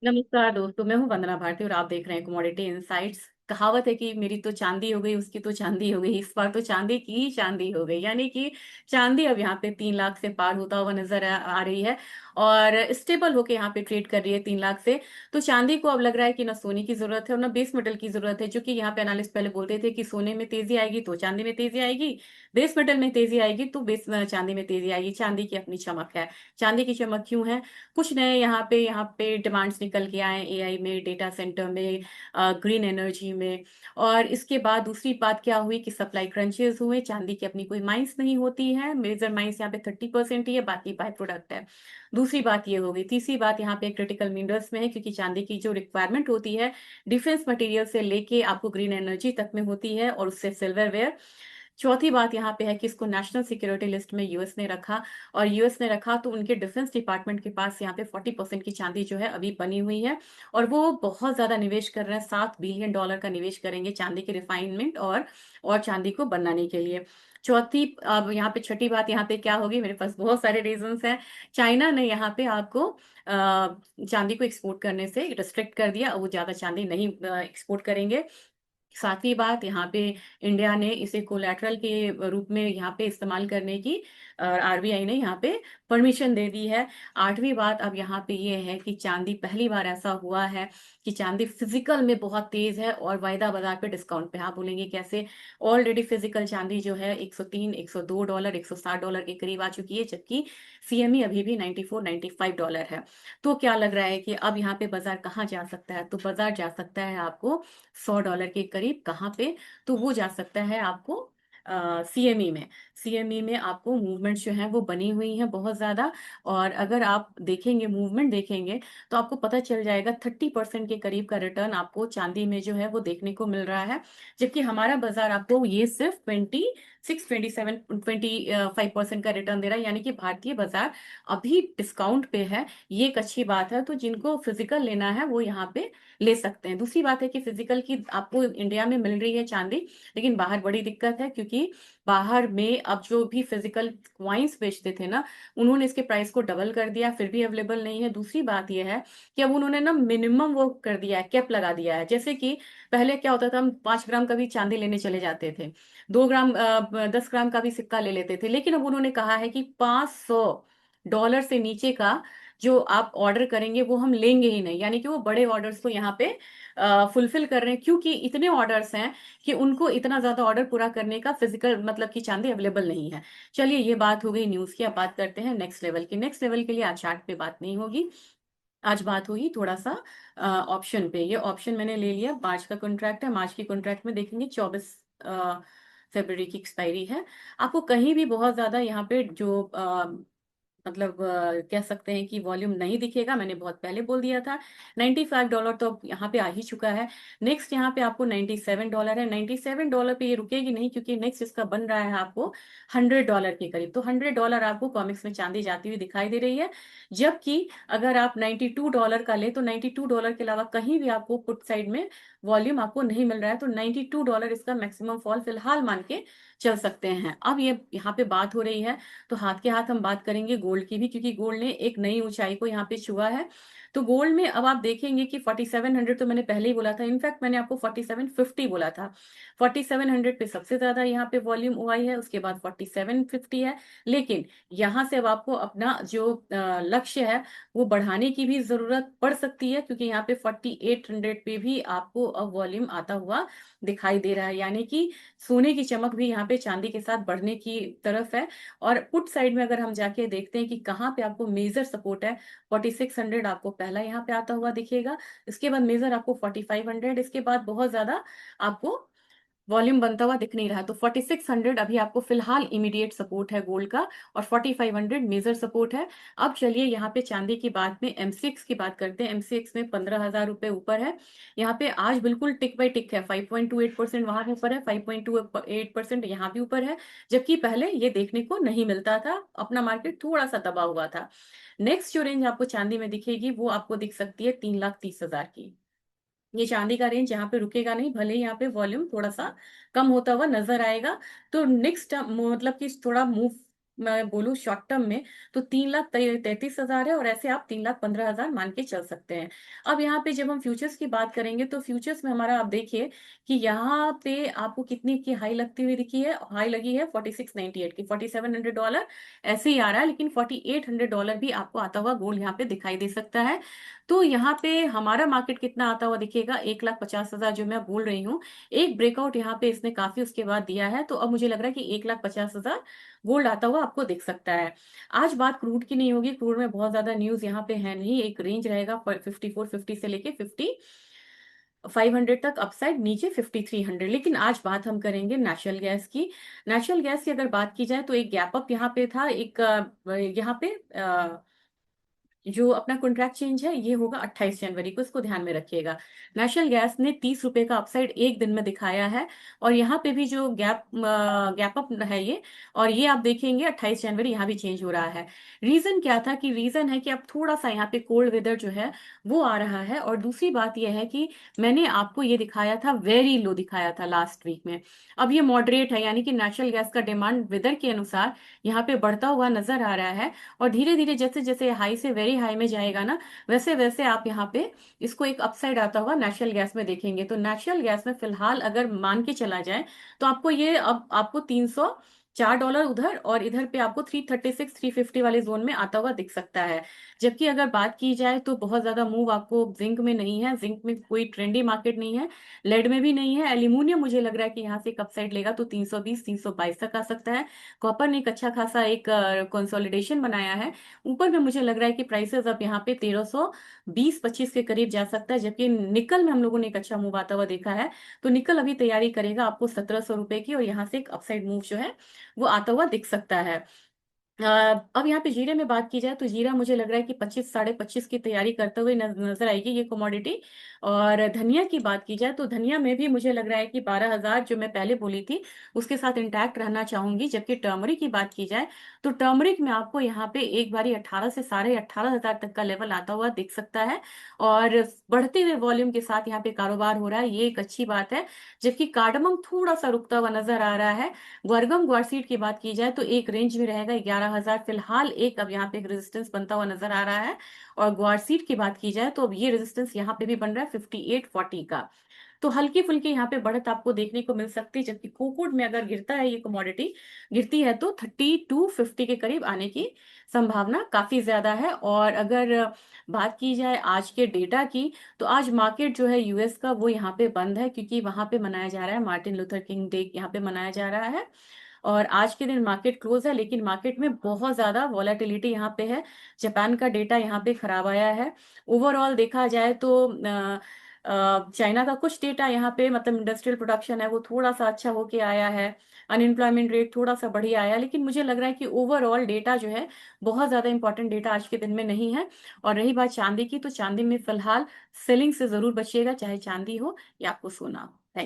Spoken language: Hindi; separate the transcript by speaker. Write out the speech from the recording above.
Speaker 1: नमस्कार दोस्तों, मैं हूं वंदना भारती और आप देख रहे हैं कमोडिटी इनसाइट्स। कहावत है कि मेरी तो चांदी हो गई, उसकी तो चांदी हो गई। इस बार तो चांदी की ही चांदी हो गई, यानी कि चांदी अब यहाँ पे 3 लाख से पार होता हुआ नजर आ रही है और स्टेबल होके यहाँ पे ट्रेड कर रही है 3 लाख से। तो चांदी को अब लग रहा है कि ना सोने की जरूरत है और ना बेस मेटल की जरूरत है, जो कि यहाँ पे एनालिस्ट पहले बोलते थे कि सोने में तेजी आएगी तो चांदी में तेजी आएगी, बेस मेटल में तेजी आएगी तो बेस चांदी में तेजी आएगी। चांदी की अपनी चमक है। चांदी की चमक क्यों है? कुछ नए यहाँ पे डिमांड्स निकल के आए, एआई में, डेटा सेंटर में, ग्रीन एनर्जी में। और इसके बाद दूसरी बात क्या हुई कि सप्लाई क्रंचेस हुए। चांदी की अपनी कोई माइंस नहीं होती है, मेजर माइंस यहाँ पे 30% ही है, बाकी बाय प्रोडक्ट है। दूसरी बात ये होगी। तीसरी बात यहाँ पे क्रिटिकल मिनरल्स में है, क्योंकि चांदी की जो रिक्वायरमेंट होती है डिफेंस मटेरियल से लेके आपको ग्रीन एनर्जी तक में होती है, और उससे सिल्वरवेयर। चौथी बात यहाँ पे है कि इसको नेशनल सिक्योरिटी लिस्ट में यूएस ने रखा, और यूएस ने रखा तो उनके डिफेंस डिपार्टमेंट के पास यहाँ पे 40% की चांदी जो है अभी बनी हुई है, और वो बहुत ज्यादा निवेश कर रहे हैं। $7 बिलियन का निवेश करेंगे चांदी के रिफाइनमेंट और चांदी को बनाने के लिए। चौथी, अब यहाँ पे छठी बात यहाँ पे क्या होगी, मेरे पास बहुत सारे रीजंस हैं। चाइना ने यहाँ पे आपको चांदी को एक्सपोर्ट करने से रिस्ट्रिक्ट कर दिया, अब वो ज्यादा चांदी नहीं एक्सपोर्ट करेंगे। सातवीं बात यहाँ पे इंडिया ने इसे कोलैटरल के रूप में यहाँ पे इस्तेमाल करने की आरबीआई ने यहाँ पे परमिशन दे दी है। आठवीं बात अब यहाँ पे ये है कि चांदी पहली बार ऐसा हुआ है कि चांदी फिजिकल में बहुत तेज है और वायदा बाजार पे डिस्काउंट पे। आप बोलेंगे कैसे? ऑलरेडी फिजिकल चांदी जो है 103 $102 $160 के करीब आ चुकी है, जबकि सीएमई अभी भी 94 $95 है। तो क्या लग रहा है कि अब यहाँ पे बाजार कहाँ जा सकता है? तो बाजार जा सकता है आपको $100 के करीब। कहाँ पे? तो वो जा सकता है आपको सीएमई में। सीएमई में आपको मूवमेंट जो है वो बनी हुई है बहुत ज्यादा। और अगर आप देखेंगे, मूवमेंट देखेंगे, तो आपको पता चल जाएगा 30% के करीब का रिटर्न आपको चांदी में जो है वो देखने को मिल रहा है। जबकि हमारा बाजार आपको ये सिर्फ 26 27 25% का रिटर्न दे रहा है, यानी कि भारतीय बाजार अभी डिस्काउंट पे है। ये एक अच्छी बात है। तो जिनको फिजिकल लेना है वो यहाँ पे ले सकते हैं। दूसरी बात है कि फिजिकल की आपको इंडिया में मिल रही है चांदी, लेकिन बाहर बड़ी दिक्कत है, क्योंकि बाहर में अब जो भी फिजिकल क्वाइंस बेचते थे ना, उन्होंने इसके प्राइस को डबल कर दिया, फिर भी अवेलेबल नहीं है। दूसरी बात यह है कि अब उन्होंने ना मिनिमम वो कर दिया है, कैप लगा दिया है। जैसे कि पहले क्या होता था, हम 5 ग्राम का भी चांदी लेने चले जाते थे, 2 ग्राम 10 ग्राम का भी सिक्का ले लेते थे, लेकिन अब उन्होंने कहा है कि $500 से नीचे का जो आप ऑर्डर करेंगे वो हम लेंगे ही नहीं। यानी कि वो बड़े ऑर्डर्स को यहाँ पे फुलफिल कर रहे हैं, क्योंकि इतने ऑर्डर्स हैं कि उनको इतना ज्यादा ऑर्डर पूरा करने का फिजिकल मतलब कि चांदी अवेलेबल नहीं है। चलिए, ये बात हो गई न्यूज की। अब बात करते हैं नेक्स्ट लेवल की। नेक्स्ट लेवल के लिए आज चार्ट पे बात नहीं होगी, आज बात होगी थोड़ा सा ऑप्शन पे। ये ऑप्शन मैंने ले लिया, मार्च का कॉन्ट्रैक्ट है। मार्च की कॉन्ट्रैक्ट में देखेंगे 24 फरवरी की एक्सपायरी है। आपको कहीं भी बहुत ज्यादा यहाँ पे जो मतलब कह सकते हैं कि वॉल्यूम नहीं दिखेगा, मैंने बहुत पहले बोल दिया था। $95 तो अब यहाँ पे आ ही चुका है। नेक्स्ट यहाँ पे आपको $97 है। $97 पे ये रुकेगी नहीं, क्योंकि नेक्स्ट इसका बन रहा है आपको $100 के करीब। तो $100 आपको कॉमिक्स में चांदी जाती हुई दिखाई दे रही है। जबकि अगर आप $92 का ले, तो $92 के अलावा कहीं भी आपको पुट साइड में वॉल्यूम आपको नहीं मिल रहा है। तो $92 इसका मैक्सिमम फॉल फिलहाल मान के चल सकते हैं। अब ये यहाँ पे बात हो रही है, तो हाथ के हाथ हम बात करेंगे गोल्ड की भी, क्योंकि गोल्ड ने एक नई ऊंचाई को यहाँ पे छुआ है। तो गोल्ड में अब आप देखेंगे कि 4700 तो मैंने पहले ही बोला था, इनफैक्ट मैंने आपको 4750 बोला था। 4700 पे सबसे ज्यादा यहाँ पे वॉल्यूम हुआ है, उसके बाद 4750 है। लेकिन यहाँ से अब आपको अपना जो लक्ष्य है वो बढ़ाने की भी जरूरत पड़ सकती है, क्योंकि यहाँ पे 4800 पे भी आपको अब वॉल्यूम आता हुआ दिखाई दे रहा है। यानी कि सोने की चमक भी यहाँ पे चांदी के साथ बढ़ने की तरफ है। और पुट साइड में अगर हम जाके देखते हैं कि कहाँ पे आपको मेजर सपोर्ट है, 4600 आपको पहला यहाँ पे आता हुआ दिखेगा। इसके बाद मेजर आपको 4500, इसके बाद बहुत ज्यादा आपको वॉल्यूम बनता हुआ दिख नहीं रहा। तो 4600 अभी आपको फिलहाल इमीडिएट सपोर्ट है गोल्ड का, और 4500 मेजर सपोर्ट है। अब चलिए यहाँ पे चांदी की बात में एमसीएक्स की बात करते हैं। एमसीएक्स में 15,000 रुपए ऊपर है। यहाँ पे आज बिल्कुल टिक बाई टिक है, 5.28% वहां भी ऊपर है, 5.28% यहाँ भी ऊपर है। जबकि पहले ये देखने को नहीं मिलता था, अपना मार्केट थोड़ा सा दबा हुआ था। नेक्स्ट जो रेंज आपको चांदी में दिखेगी वो आपको दिख सकती है 3,30,000 की। ये चांदी का रेंज यहाँ पे रुकेगा नहीं, भले ही यहाँ पे वॉल्यूम थोड़ा सा कम होता हुआ नजर आएगा। तो नेक्स्ट मतलब कि थोड़ा मूव मैं बोलूँ शॉर्ट टर्म में, तो 3,33,000 है, और ऐसे आप 3,15,000 मान के चल सकते हैं। अब यहाँ पे जब हम फ्यूचर्स की बात करेंगे, तो फ्यूचर्स में हमारा आप देखिए कि यहाँ पे आपको कितनी की हाई लगती हुई दिखी है, हाई लगी है 4698 की, $4,700 ऐसे ही आ रहा है, लेकिन $4,800 भी आपको आता हुआ गोल्ड यहाँ पे दिखाई दे सकता है। तो यहाँ पे हमारा मार्केट कितना आता हुआ दिखेगा, 1,50,000 जो मैं बोल रही हूँ। एक ब्रेकआउट यहाँ पे इसने काफी उसके बाद दिया है, तो अब मुझे लग रहा है कि 1,50,000 गोल्ड आता हुआ आपको दिख सकता है। आज बात क्रूड की नहीं होगी, क्रूड में बहुत ज्यादा न्यूज यहाँ पे है नहीं, एक रेंज रहेगा 5450 से लेके 500 तक अपसाइड, नीचे 5300। लेकिन आज बात हम करेंगे नेचुरल गैस की। नेचुरल गैस की अगर बात की जाए, तो एक गैप अप यहाँ पे था, एक यहाँ पे जो अपना कॉन्ट्रैक्ट चेंज है ये होगा 28 जनवरी को, इसको ध्यान में रखिएगा। नेशनल गैस ने 30 रुपए का अपसाइड एक दिन में दिखाया है, और यहाँ पे भी जो गैप अप है ये, और ये आप देखेंगे 28 जनवरी यहाँ भी चेंज हो रहा है। रीजन क्या था, कि रीजन है कि अब थोड़ा सा यहाँ पे कोल्ड वेदर जो है वो आ रहा है, और दूसरी बात यह है कि मैंने आपको ये दिखाया था, वेरी लो दिखाया था लास्ट वीक में, अब ये मॉडरेट है, यानी कि नेचुरल गैस का डिमांड वेदर के अनुसार यहाँ पे बढ़ता हुआ नजर आ रहा है। और धीरे धीरे जैसे जैसे हाई से वेरी हाई में जाएगा ना, वैसे वैसे आप यहाँ पे इसको एक अपसाइड आता हुआ नेचुरल गैस में देखेंगे। तो नेचुरल गैस में फिलहाल अगर मान के चला जाए, तो आपको ये अब आपको $304 उधर, और इधर पे आपको 336 350 वाले जोन में आता हुआ दिख सकता है। जबकि अगर बात की जाए, तो बहुत ज्यादा मूव आपको जिंक में नहीं है, जिंक में कोई ट्रेंडी मार्केट नहीं है, लेड में भी नहीं है। एल्यूमिनियम मुझे लग रहा है कि यहाँ से एक अपसाइड लेगा तो 320 322 तक आ सकता है। कॉपर ने एक अच्छा खासा एक कंसोलिडेशन बनाया है, ऊपर में मुझे लग रहा है कि प्राइसेस अब यहाँ पे 1320-25 के करीब जा सकता है। जबकि निकल में हम लोगों ने एक अच्छा मूव आता हुआ देखा है, तो निकल अभी तैयारी करेगा आपको 1,700 रुपए की, और यहाँ से एक अपसाइड मूव जो है वो आता हुआ दिख सकता है। अ, अब यहाँ पे जीरे में बात की जाए, तो जीरा मुझे लग रहा है कि 25 25.5 की तैयारी करते हुए नजर आएगी ये कमोडिटी। और धनिया की बात की जाए, तो धनिया में भी मुझे लग रहा है कि 12,000 जो मैं पहले बोली थी उसके साथ इंटैक्ट रहना चाहूंगी। जबकि टर्मरिक की बात की जाए, तो टर्मरिक में आपको यहाँ पे एक बारी 18 से 18,500 तक का लेवल आता हुआ दिख सकता है, और बढ़ते हुए वॉल्यूम के साथ यहाँ पे कारोबार हो रहा है, ये एक अच्छी बात है। जबकि कार्डमम थोड़ा सा रुकता हुआ नजर आ रहा है। ग्वारगम ग्वारसीड की बात की जाए, तो एक रेंज में रहेगा 11,000 फिलहाल, एक अब यहाँ पे एक रेजिस्टेंस बनता हुआ नजर आ रहा है। और ग्वारसीड की बात की जाए, तो अब ये रेजिस्टेंस यहाँ पे भी बन रहा है 5840 का। तो हल्की फुल्की यहाँ पे बढ़त आपको देखने को मिल सकती है। जबकि कोकूड में अगर गिरता है, ये कमोडिटी गिरती है, तो 3250 के करीब आने की संभावना काफी ज्यादा है। और अगर बात की जाए आज के डेटा की, तो आज मार्केट जो है यूएस का वो यहाँ पे बंद है, क्योंकि वहां पे मनाया जा रहा है मार्टिन लूथर किंग डे, यहाँ पे मनाया जा रहा है। और आज के दिन मार्केट क्लोज है, लेकिन मार्केट में बहुत ज्यादा वॉलेटिलिटी यहाँ पे है। जापान का डेटा यहाँ पे खराब आया है। ओवरऑल देखा जाए, तो चाइना का कुछ डेटा यहाँ पे, मतलब इंडस्ट्रियल प्रोडक्शन है वो थोड़ा सा अच्छा होके आया है, अनएम्प्लॉयमेंट रेट थोड़ा सा बढ़िया आया, लेकिन मुझे लग रहा है कि ओवरऑल डेटा जो है बहुत ज्यादा इंपॉर्टेंट डेटा आज के दिन में नहीं है। और रही बात चांदी की, तो चांदी में फिलहाल सेलिंग से जरूर बचिएगा, चाहे चांदी हो या आपको सोना हो।